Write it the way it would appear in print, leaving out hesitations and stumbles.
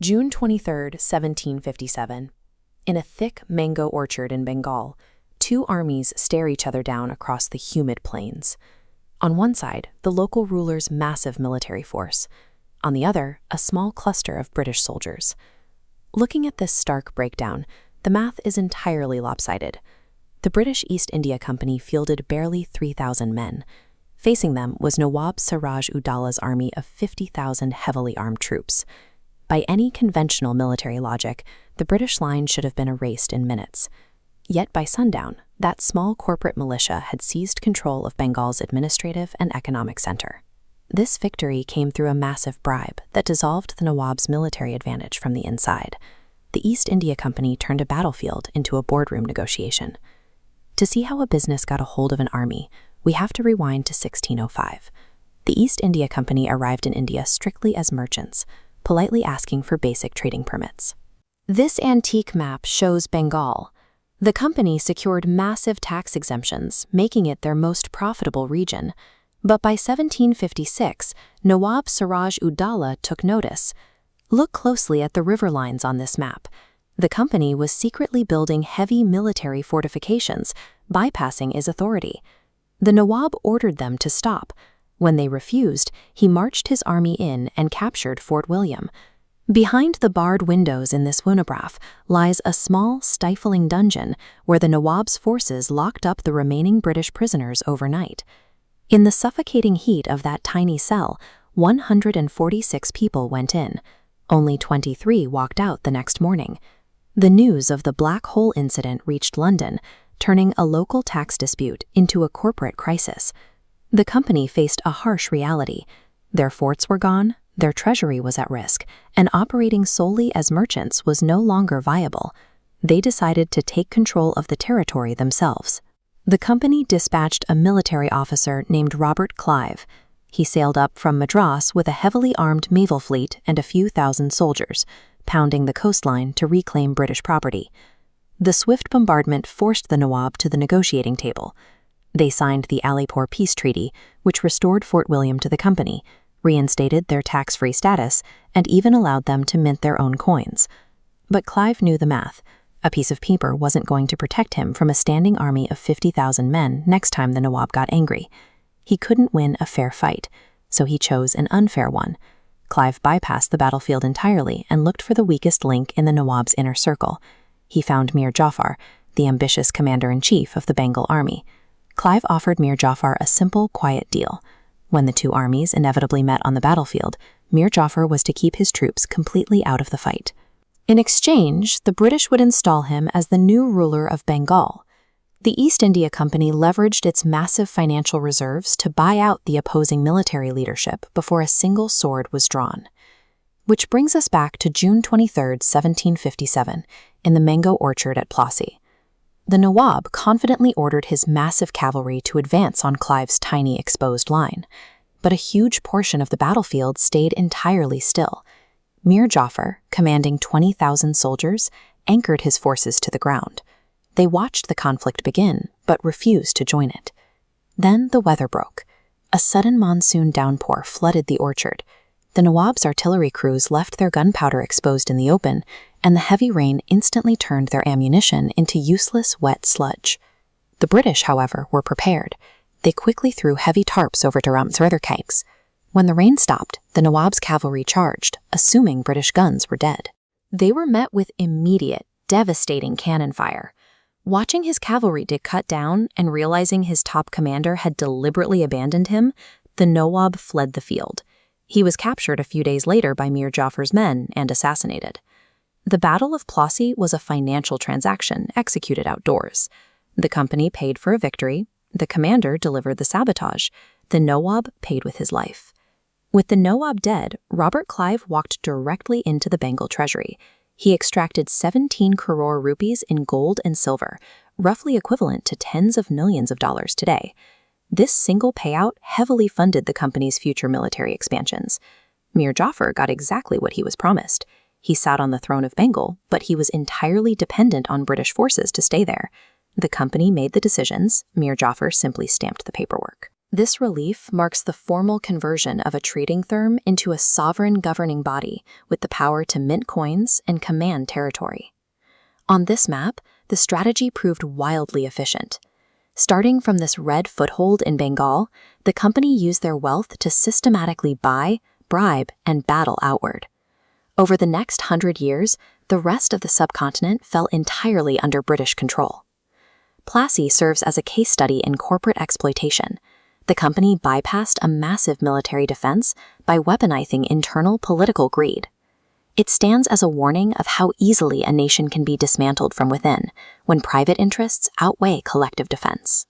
June 23, 1757. In a thick mango orchard in Bengal, two armies stare each other down across the humid plains. On one side, the local ruler's massive military force. On the other, a small cluster of British soldiers. Looking at this stark breakdown, the math is entirely lopsided. The British East India Company fielded barely 3,000 men. Facing them was Nawab Siraj Uddaullah's army of 50,000 heavily armed troops. By any conventional military logic, the British line should have been erased in minutes. Yet by sundown, that small corporate militia had seized control of Bengal's administrative and economic center. This victory came through a massive bribe that dissolved the Nawab's military advantage from the inside. The East India Company turned a battlefield into a boardroom negotiation. To see how a business got a hold of an army, we have to rewind to 1605. The East India Company arrived in India strictly as merchants, politely asking for basic trading permits. This antique map shows Bengal. The company secured massive tax exemptions, making it their most profitable region. But by 1756, Nawab Siraj Uddaulah took notice. Look closely at the river lines on this map. The company was secretly building heavy military fortifications, bypassing his authority. The Nawab ordered them to stop. When they refused, he marched his army in and captured Fort William. Behind the barred windows in this phonograph lies a small, stifling dungeon where the Nawab's forces locked up the remaining British prisoners overnight. In the suffocating heat of that tiny cell, 146 people went in. Only 23 walked out the next morning. The news of the Black Hole incident reached London, turning a local tax dispute into a corporate crisis. The company faced a harsh reality. Their forts were gone, their treasury was at risk, and operating solely as merchants was no longer viable. They decided to take control of the territory themselves. The company dispatched a military officer named Robert Clive. He sailed up from Madras with a heavily armed naval fleet and a few thousand soldiers, pounding the coastline to reclaim British property. The swift bombardment forced the Nawab to the negotiating table. They signed the Alipore Peace Treaty, which restored Fort William to the company, reinstated their tax-free status, and even allowed them to mint their own coins. But Clive knew the math. A piece of paper wasn't going to protect him from a standing army of 50,000 men next time the Nawab got angry. He couldn't win a fair fight, so he chose an unfair one. Clive bypassed the battlefield entirely and looked for the weakest link in the Nawab's inner circle. He found Mir Jafar, the ambitious commander-in-chief of the Bengal army. Clive offered Mir Jafar a simple, quiet deal. When the two armies inevitably met on the battlefield, Mir Jafar was to keep his troops completely out of the fight. In exchange, the British would install him as the new ruler of Bengal. The East India Company leveraged its massive financial reserves to buy out the opposing military leadership before a single sword was drawn. Which brings us back to June 23, 1757, in the mango orchard at Plassey. The Nawab confidently ordered his massive cavalry to advance on Clive's tiny exposed line, but a huge portion of the battlefield stayed entirely still. Mir Jafar, commanding 20,000 soldiers, anchored his forces to the ground. They watched the conflict begin, but refused to join it. Then the weather broke. A sudden monsoon downpour flooded the orchard. The Nawab's artillery crews left their gunpowder exposed in the open, and the heavy rain instantly turned their ammunition into useless, wet sludge. The British, however, were prepared. They quickly threw heavy tarps over Durham's weatherkegs. When the rain stopped, the Nawab's cavalry charged, assuming British guns were dead. They were met with immediate, devastating cannon fire. Watching his cavalry get cut down and realizing his top commander had deliberately abandoned him, the Nawab fled the field. He was captured a few days later by Mir Jafar's men and assassinated. The Battle of Plassey was a financial transaction executed outdoors. The company paid for a victory, the commander delivered the sabotage, the Nawab paid with his life. With the Nawab dead, Robert Clive walked directly into the Bengal treasury. He extracted 17 crore rupees in gold and silver, roughly equivalent to tens of millions of dollars today. This single payout heavily funded the company's future military expansions. Mir Jafar got exactly what he was promised. He sat on the throne of Bengal, but he was entirely dependent on British forces to stay there. The company made the decisions, Mir Jafar simply stamped the paperwork. This relief marks the formal conversion of a trading firm into a sovereign governing body with the power to mint coins and command territory. On this map, the strategy proved wildly efficient. Starting from this red foothold in Bengal, the company used their wealth to systematically buy, bribe, and battle outward. Over the next 100 years, the rest of the subcontinent fell entirely under British control. Plassey serves as a case study in corporate exploitation. The company bypassed a massive military defense by weaponizing internal political greed. It stands as a warning of how easily a nation can be dismantled from within when private interests outweigh collective defense.